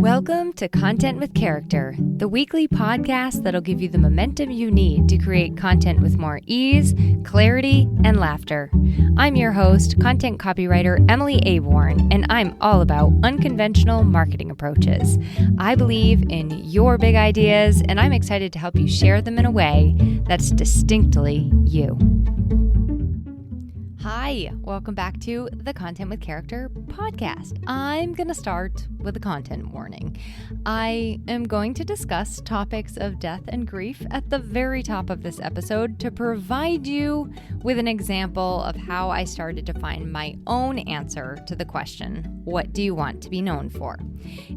Welcome to Content with Character, the weekly podcast that'll give you the momentum you need to create content with more ease, clarity, and laughter. I'm your host, content copywriter Emily Aborn, and I'm all about unconventional marketing approaches. I believe in your big ideas, and I'm excited to help you share them in a way that's distinctly you. Hi, welcome back to the Content with Character podcast. I'm going to start with a content warning. I am going to discuss topics of death and grief at the very top of this episode to provide you with an example of how I started to find my own answer to the question, what do you want to be known for?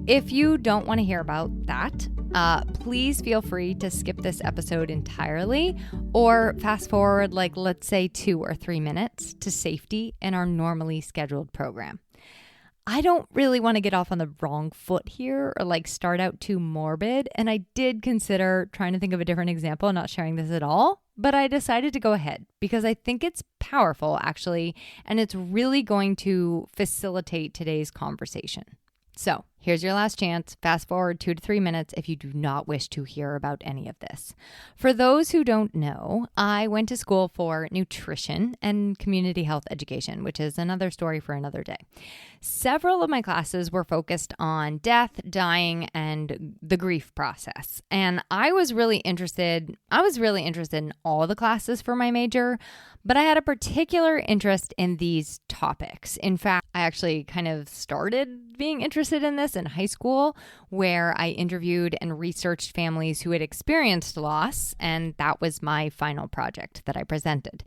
If you don't want to hear about that, please feel free to skip this episode entirely or fast forward let's say 2 or 3 minutes to safety in our normally scheduled program. I don't really want to get off on the wrong foot here or start out too morbid, and I did consider trying to think of a different example and not sharing this at all, but I decided to go ahead because I think it's powerful actually, and it's really going to facilitate today's conversation. So here's your last chance. Fast forward 2 to 3 minutes if you do not wish to hear about any of this. For those who don't know, I went to school for nutrition and community health education, which is another story for another day. Several of my classes were focused on death, dying, and the grief process. And I was really interested in all the classes for my major, but I had a particular interest in these topics. In fact, I actually kind of started being interested in this in high school, where I interviewed and researched families who had experienced loss, and that was my final project that I presented.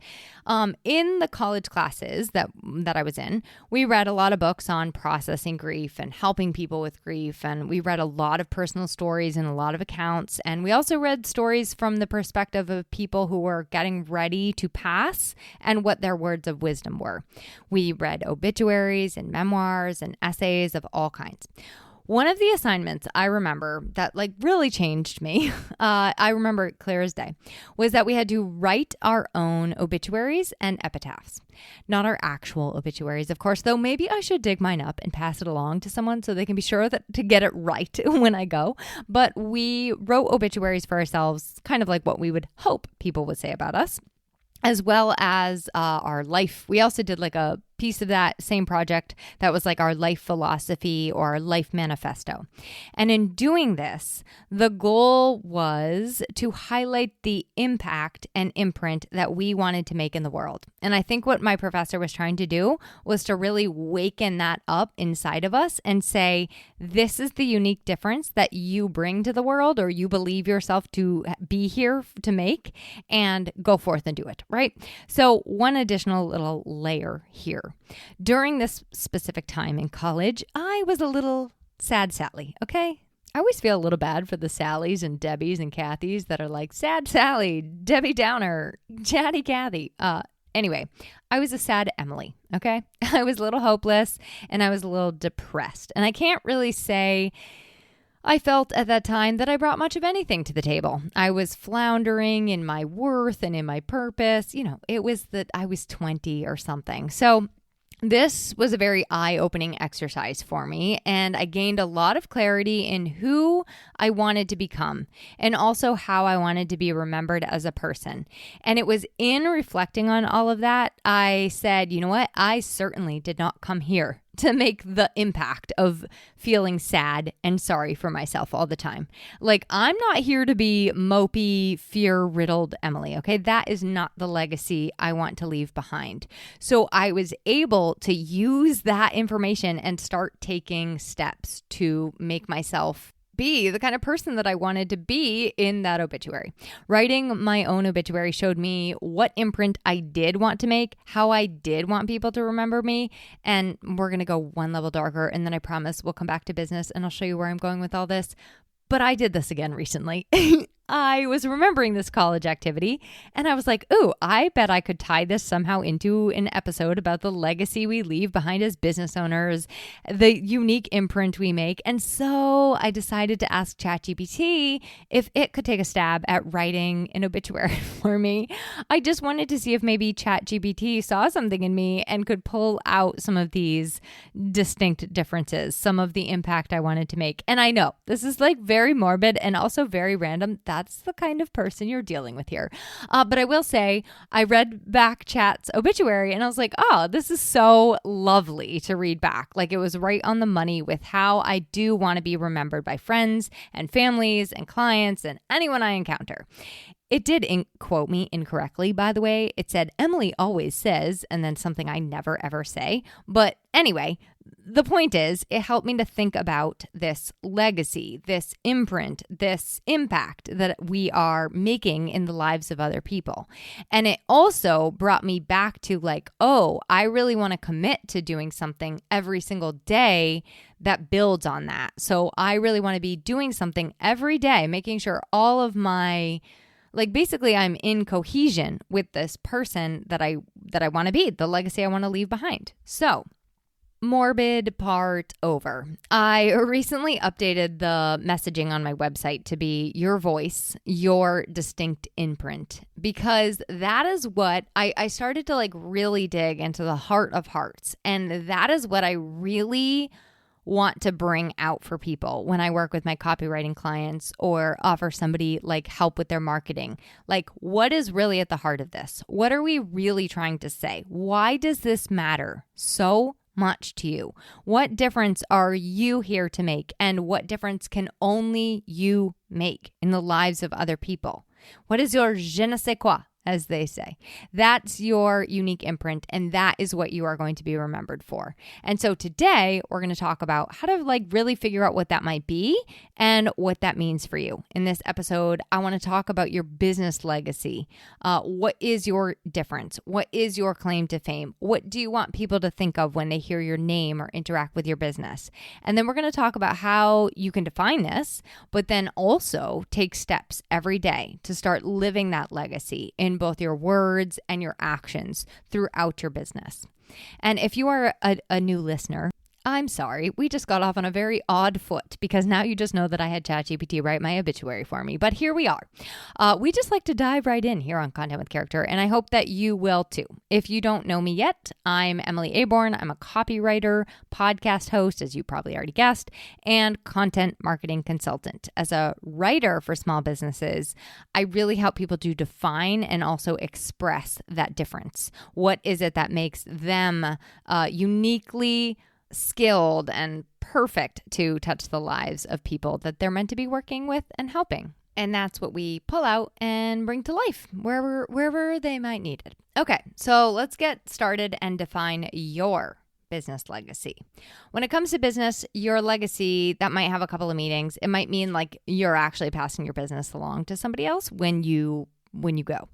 In the college classes that I was in, we read a lot of books on processing grief and helping people with grief, and we read a lot of personal stories and a lot of accounts, and we also read stories from the perspective of people who were getting ready to pass and what their words of wisdom were. We read obituaries and memoirs and essays of all kinds. One of the assignments I remember that really changed me, I remember it clear as day, was that we had to write our own obituaries and epitaphs. Not our actual obituaries, of course, though maybe I should dig mine up and pass it along to someone so they can be sure to get it right when I go. But we wrote obituaries for ourselves, kind of like what we would hope people would say about us, as well as our life. We also did a piece of that same project that was our life philosophy or our life manifesto. And in doing this, the goal was to highlight the impact and imprint that we wanted to make in the world. And I think what my professor was trying to do was to really waken that up inside of us and say, this is the unique difference that you bring to the world, or you believe yourself to be here to make, and go forth and do it, right? So one additional little layer here. During this specific time in college, I was a little sad Sally, okay? I always feel a little bad for the Sallys and Debbies and Kathys that are sad Sally, Debbie Downer, chatty Kathy. Anyway, I was a sad Emily, okay? I was a little hopeless and I was a little depressed. And I can't really say I felt at that time that I brought much of anything to the table. I was floundering in my worth and in my purpose. It was that I was 20 or something. So this was a very eye-opening exercise for me, and I gained a lot of clarity in who I wanted to become and also how I wanted to be remembered as a person. And it was in reflecting on all of that, I said, you know what? I certainly did not come here to make the impact of feeling sad and sorry for myself all the time. I'm not here to be mopey, fear-riddled Emily, okay? That is not the legacy I want to leave behind. So I was able to use that information and start taking steps to make myself be the kind of person that I wanted to be in that obituary. Writing my own obituary showed me what imprint I did want to make, how I did want people to remember me, and we're going to go one level darker, and then I promise we'll come back to business and I'll show you where I'm going with all this. But I did this again recently. I was remembering this college activity and I was like, ooh, I bet I could tie this somehow into an episode about the legacy we leave behind as business owners, the unique imprint we make. And so I decided to ask ChatGPT if it could take a stab at writing an obituary for me. I just wanted to see if maybe ChatGPT saw something in me and could pull out some of these distinct differences, some of the impact I wanted to make. And I know this is like very morbid and also very random. That's the kind of person you're dealing with here. But I will say, I read back Chat's obituary and I was like, oh, this is so lovely to read back. Like it was right on the money with how I do want to be remembered by friends and families and clients and anyone I encounter. It did quote me incorrectly, by the way. It said, Emily always says, and then something I never ever say. But anyway, the point is, it helped me to think about this legacy, this imprint, this impact that we are making in the lives of other people. And it also brought me back to like, oh, I really want to commit to doing something every single day that builds on that. So I really want to be doing something every day, making sure all of my basically I'm in cohesion with this person that I want to be, the legacy I want to leave behind. So, morbid part over. I recently updated the messaging on my website to be your voice, your distinct imprint, because that is what I started to like really dig into the heart of hearts. And that is what I really want to bring out for people when I work with my copywriting clients or offer somebody like help with their marketing. Like, what is really at the heart of this? What are we really trying to say? Why does this matter so much to you? What difference are you here to make? And what difference can only you make in the lives of other people? What is your je ne sais quoi, as they say? That's your unique imprint, and that is what you are going to be remembered for. And so today we're going to talk about how to like really figure out what that might be and what that means for you. In this episode, I want to talk about your business legacy. What is your difference? What is your claim to fame? What do you want people to think of when they hear your name or interact with your business? And then we're going to talk about how you can define this, but then also take steps every day to start living that legacy in both your words and your actions throughout your business. And if you are a new listener, I'm sorry, we just got off on a very odd foot because now you just know that I had ChatGPT write my obituary for me. But here we are. We just like to dive right in here on Content with Character, and I hope that you will too. If you don't know me yet, I'm Emily Aborn. I'm a copywriter, podcast host, as you probably already guessed, and content marketing consultant. As a writer for small businesses, I really help people to define and also express that difference. What is it that makes them uniquely skilled and perfect to touch the lives of people that they're meant to be working with and helping? And that's what we pull out and bring to life wherever they might need it. Okay, so let's get started and define your business legacy. When it comes to business, your legacy, that might have a couple of meanings. It might mean like you're actually passing your business along to somebody else when you go,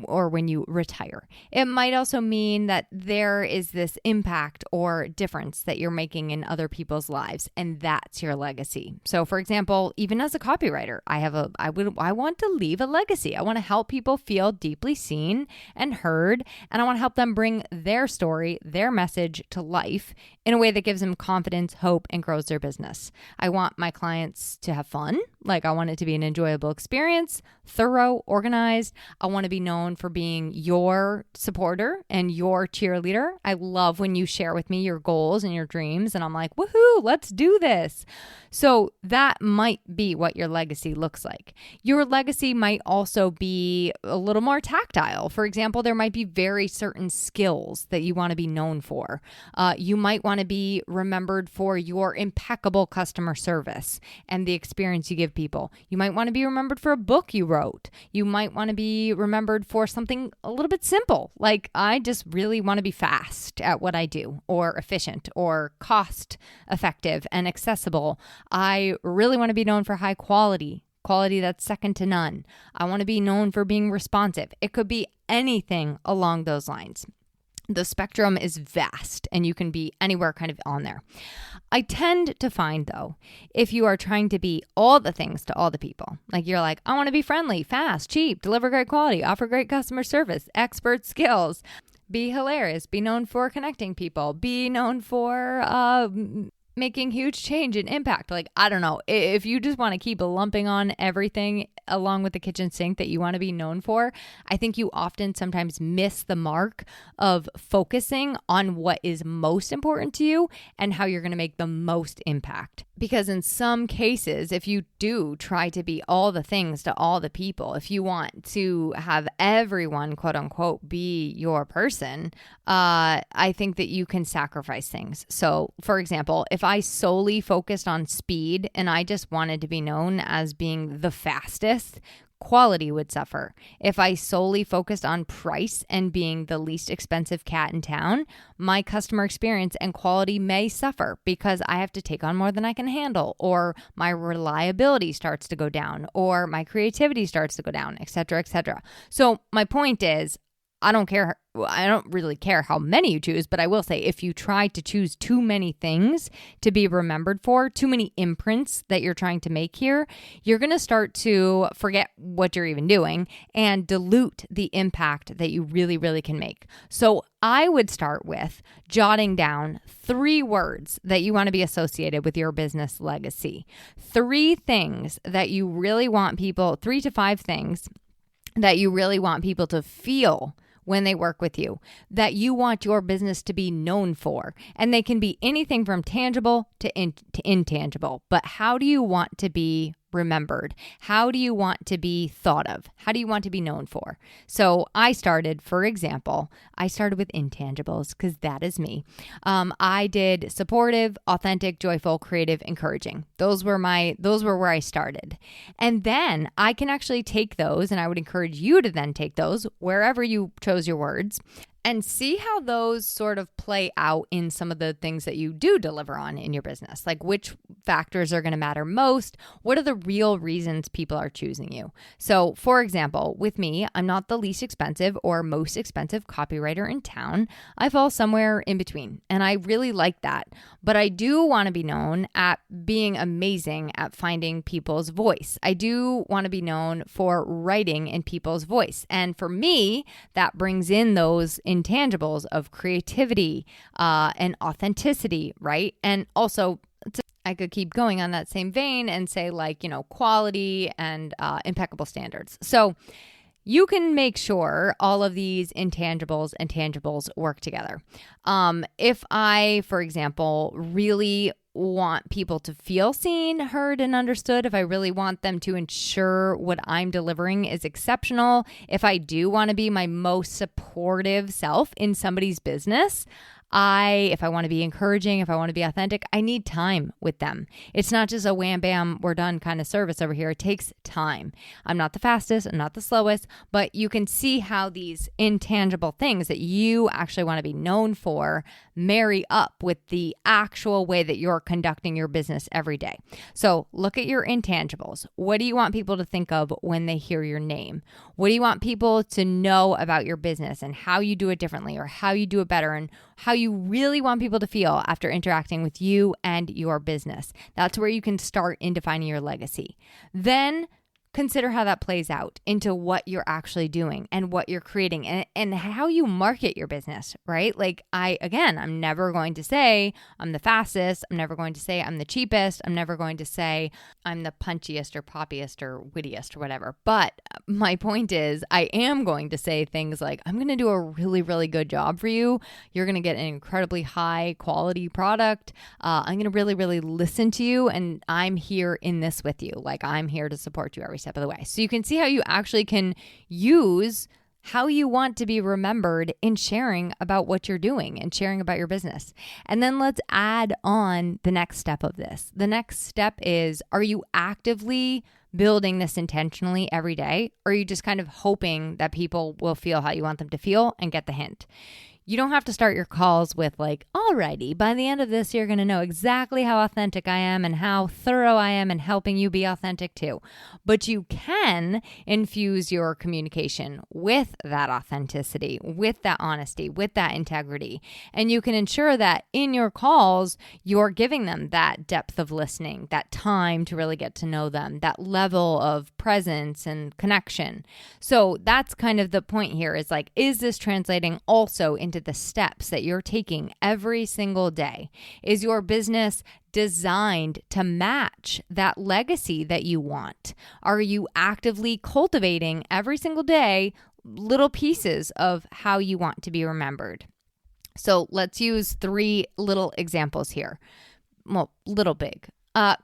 or when you retire. It might also mean that there is this impact or difference that you're making in other people's lives, and that's your legacy. So, for example, even as a copywriter, I want to leave a legacy. I want to help people feel deeply seen and heard, and I want to help them bring their story, their message to life in a way that gives them confidence, hope, and grows their business. I want my clients to have fun. Like, I want it to be an enjoyable experience, thorough, organized. I want to be known for being your supporter and your cheerleader. I love when you share with me your goals and your dreams, and I'm like, woohoo, let's do this. So that might be what your legacy looks like. Your legacy might also be a little more tactile. For example, there might be very certain skills that you want to be known for. You might want to be remembered for your impeccable customer service and the experience you give people. You might want to be remembered for a book you wrote. You might want to be remembered for something a little bit simple, like I just really want to be fast at what I do, or efficient, or cost effective and accessible. I really want to be known for high quality that's second to none. I want to be known for being responsive. It could be anything along those lines. The spectrum is vast and you can be anywhere kind of on there. I tend to find though, if you are trying to be all the things to all the people, like you're like, I want to be friendly, fast, cheap, deliver great quality, offer great customer service, expert skills, be hilarious, be known for connecting people, be known for making huge change and impact. Like, I don't know, if you just want to keep lumping on everything along with the kitchen sink that you want to be known for, I think you often sometimes miss the mark of focusing on what is most important to you and how you're going to make the most impact. Because in some cases, if you do try to be all the things to all the people, if you want to have everyone, quote unquote, be your person, I think that you can sacrifice things. So, for example, if I solely focused on speed and I just wanted to be known as being the fastest, quality would suffer. If I solely focused on price and being the least expensive cat in town, my customer experience and quality may suffer because I have to take on more than I can handle, or my reliability starts to go down, or my creativity starts to go down, et cetera, et cetera. So my point is, I don't really care how many you choose, but I will say if you try to choose too many things to be remembered for, too many imprints that you're trying to make here, you're going to start to forget what you're even doing and dilute the impact that you really, really can make. So I would start with jotting down 3 words that you want to be associated with your business legacy. 3 things that you really want people, 3 to 5 things that you really want people to feel when they work with you, that you want your business to be known for. And they can be anything from tangible to intangible. But how do you want to be remembered? How do you want to be thought of? How do you want to be known for? So for example, I started with intangibles because that is me. I did supportive, authentic, joyful, creative, encouraging. Those were where I started. And then I can actually take those, and I would encourage you to then take those wherever you chose your words, and see how those sort of play out in some of the things that you do deliver on in your business. Like, which factors are going to matter most? What are the real reasons people are choosing you? So, for example, with me, I'm not the least expensive or most expensive copywriter in town. I fall somewhere in between, and I really like that. But I do want to be known at being amazing at finding people's voice. I do want to be known for writing in people's voice. And for me, that brings in those intangibles of creativity and authenticity, right? And also, I could keep going on that same vein and say, like, quality and impeccable standards. So you can make sure all of these intangibles and tangibles work together. If I, for example, really want people to feel seen, heard, and understood, if I really want them to ensure what I'm delivering is exceptional, if I do want to be my most supportive self in somebody's business, if I want to be encouraging, if I want to be authentic, I need time with them. It's not just a wham, bam, we're done kind of service over here. It takes time. I'm not the fastest, I'm not the slowest, but you can see how these intangible things that you actually want to be known for marry up with the actual way that you're conducting your business every day. So look at your intangibles. What do you want people to think of when they hear your name? What do you want people to know about your business and how you do it differently, or how you do it better, and how you really want people to feel after interacting with you and your business? That's where you can start in defining your legacy. Then consider how that plays out into what you're actually doing and what you're creating and how you market your business, right? Like I'm never going to say I'm the fastest. I'm never going to say I'm the cheapest. I'm never going to say I'm the punchiest or poppiest or wittiest or whatever. But my point is, I am going to say things like, I'm going to do a really, really good job for you. You're going to get an incredibly high quality product. I'm going to really, really listen to you. And I'm here in this with you. Like, I'm here to support you every step of the way. So you can see how you actually can use how you want to be remembered in sharing about what you're doing and sharing about your business. And then let's add on the next step of this. The next step is, are you actively building this intentionally every day? Or are you just kind of hoping that people will feel how you want them to feel and get the hint? You don't have to start your calls with like, alrighty, by the end of this, you're going to know exactly how authentic I am and how thorough I am in helping you be authentic too. But you can infuse your communication with that authenticity, with that honesty, with that integrity. And you can ensure that in your calls, you're giving them that depth of listening, that time to really get to know them, that level of presence and connection. So that's kind of the point here, is like, is this translating also into the steps that you're taking every single day? Is your business designed to match that legacy that you want? Are you actively cultivating every single day little pieces of how you want to be remembered? So let's use 3 little examples here. Well, little big.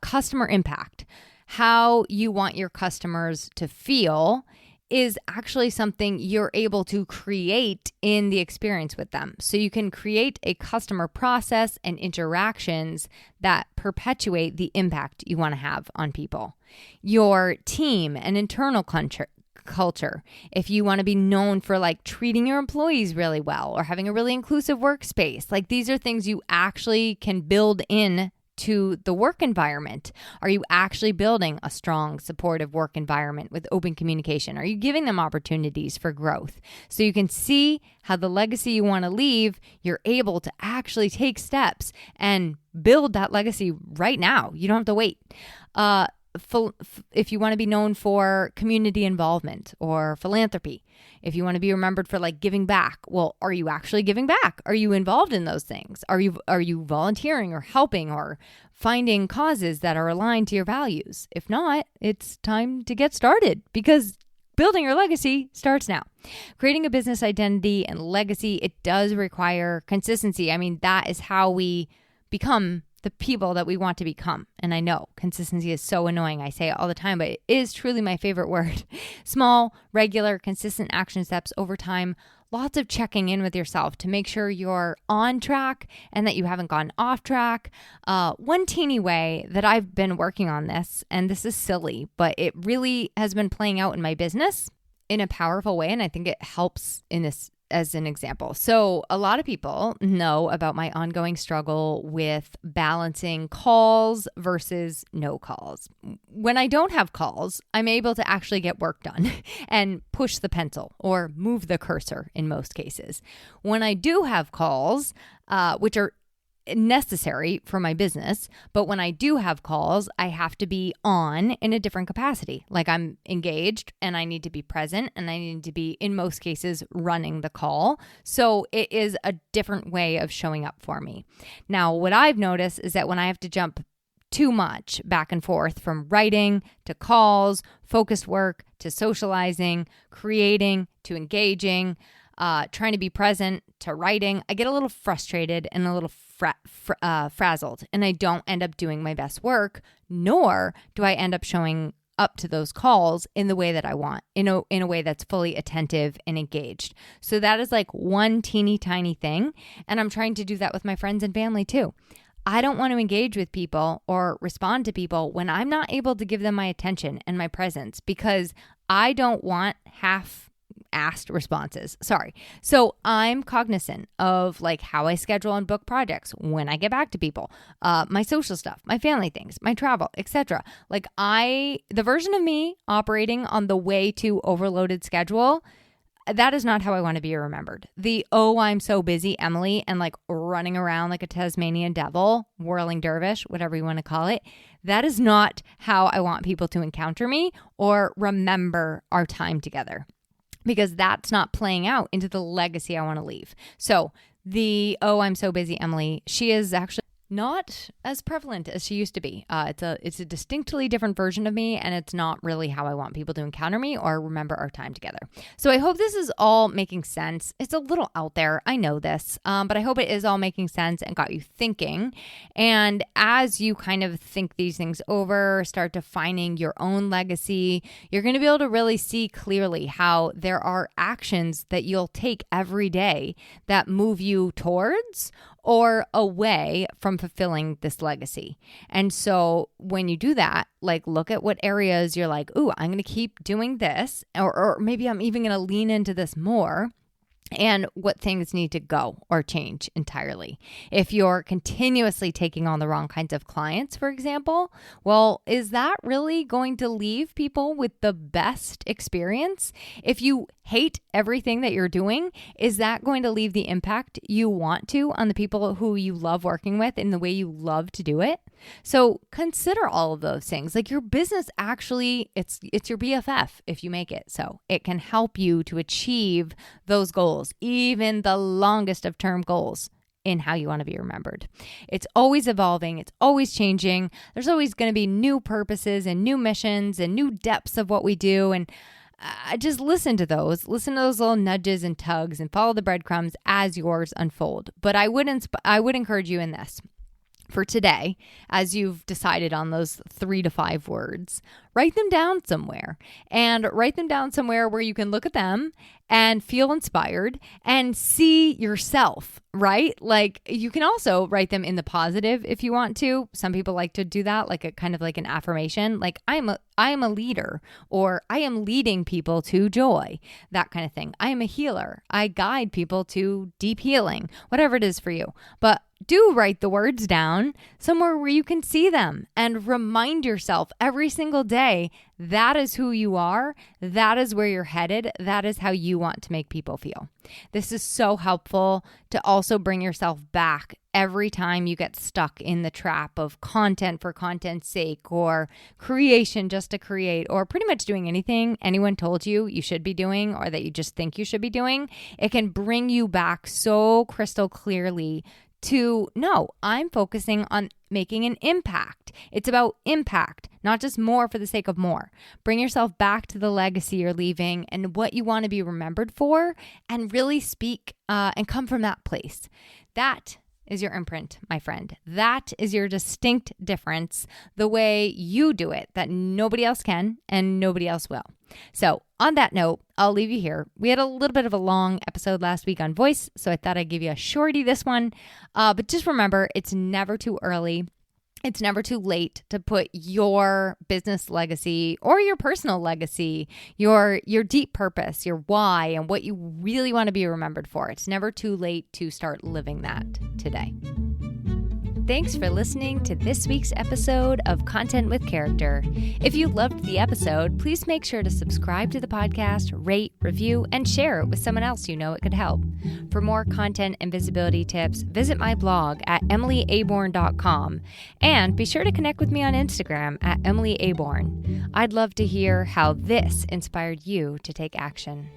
Customer impact. How you want your customers to feel is actually something you're able to create in the experience with them. So you can create a customer process and interactions that perpetuate the impact you want to have on people. Your team and internal culture. If you want to be known for like treating your employees really well or having a really inclusive workspace, like these are things you actually can build in to the work environment. Are you actually building a strong, supportive work environment with open communication? Are you giving them opportunities for growth? So you can see how the legacy you want to leave, you're able to actually take steps and build that legacy right now. You don't have to wait. If you want to be known for community involvement or philanthropy, if you want to be remembered for like giving back, well, are you actually giving back? Are you involved in those things? Are you volunteering or helping or finding causes that are aligned to your values? If not, it's time to get started, because building your legacy starts now. Creating a business identity and legacy, it does require consistency. I mean, that is how we become the people that we want to become. And I know consistency is so annoying. I say it all the time, but it is truly my favorite word. Small, regular, consistent action steps over time. Lots of checking in with yourself to make sure you're on track and that you haven't gone off track. One teeny way that I've been working on this, and this is silly, but it really has been playing out in my business in a powerful way. And I think it helps in this as an example. So a lot of people know about my ongoing struggle with balancing calls versus no calls. When I don't have calls, I'm able to actually get work done and push the pencil or move the cursor in most cases. When I do have calls, which are necessary for my business, but when I do have calls, I have to be on in a different capacity. Like I'm engaged and I need to be present and I need to be, in most cases, running the call. So it is a different way of showing up for me. Now, what I've noticed is that when I have to jump too much back and forth from writing to calls, focused work to socializing, creating to engaging, trying to be present to writing, I get a little frustrated and a little frazzled, and I don't end up doing my best work, nor do I end up showing up to those calls in the way that I want, in a way that's fully attentive and engaged. So that is like one teeny tiny thing, and I'm trying to do that with my friends and family too. I don't want to engage with people or respond to people when I'm not able to give them my attention and my presence, because I don't want half-assed responses. Sorry. So I'm cognizant of like how I schedule and book projects, when I get back to people, my social stuff, my family things, my travel, etc. Like the version of me operating on the way to overloaded schedule, that is not how I want to be remembered. I'm so busy, Emily, and like running around like a Tasmanian devil, whirling dervish, whatever you want to call it. That is not how I want people to encounter me or remember our time together, because that's not playing out into the legacy I want to leave. So I'm so busy, Emily, she is actually not as prevalent as she used to be. It's a distinctly different version of me, and it's not really how I want people to encounter me or remember our time together. So I hope this is all making sense. It's a little out there, I know this, but I hope it is all making sense and got you thinking. And as you kind of think these things over, start defining your own legacy, you're going to be able to really see clearly how there are actions that you'll take every day that move you towards or away from fulfilling this legacy. And so when you do that, like look at what areas you're like, ooh, I'm going to keep doing this, or maybe I'm even going to lean into this more. and what things need to go or change entirely. If you're continuously taking on the wrong kinds of clients, for example, well, is that really going to leave people with the best experience? If you hate everything that you're doing, is that going to leave the impact you want to on the people who you love working with in the way you love to do it? So consider all of those things. Like your business actually, it's your BFF if you make it so. It can help you to achieve those goals, even the longest of term goals in how you want to be remembered. It's always evolving. It's always changing. There's always going to be new purposes and new missions and new depths of what we do. And just listen to those little nudges and tugs and follow the breadcrumbs as yours unfold. But I would encourage you in this. For today, as you've decided on those 3 to 5 words, write them down somewhere, and write them down somewhere where you can look at them and feel inspired and see yourself, right? Like you can also write them in the positive if you want to. Some people like to do that, like a kind of like an affirmation, like I am a leader, or I am leading people to joy, that kind of thing. I am a healer. I guide people to deep healing, whatever it is for you. But do write the words down somewhere where you can see them and remind yourself every single day that is who you are. That is where you're headed. That is how you want to make people feel. This is so helpful to also bring yourself back every time you get stuck in the trap of content for content's sake, or creation just to create, or pretty much doing anything anyone told you you should be doing or that you just think you should be doing. It can bring you back so crystal clearly to, no, I'm focusing on making an impact. It's about impact, not just more for the sake of more. Bring yourself back to the legacy you're leaving and what you want to be remembered for, and really speak and come from that place. That is your imprint, my friend. That is your distinct difference, the way you do it that nobody else can and nobody else will. So on that note, I'll leave you here. We had a little bit of a long episode last week on voice, so I thought I'd give you a shorty this one. But just remember, it's never too early. It's never too late to put your business legacy or your personal legacy, your deep purpose, your why, and what you really want to be remembered for. It's never too late to start living that today. Thanks for listening to this week's episode of Content with Character. If you loved the episode, please make sure to subscribe to the podcast, rate, review, and share it with someone else you know it could help. For more content and visibility tips, visit my blog at emilyaborn.com, and be sure to connect with me on Instagram at emilyaborn. I'd love to hear how this inspired you to take action.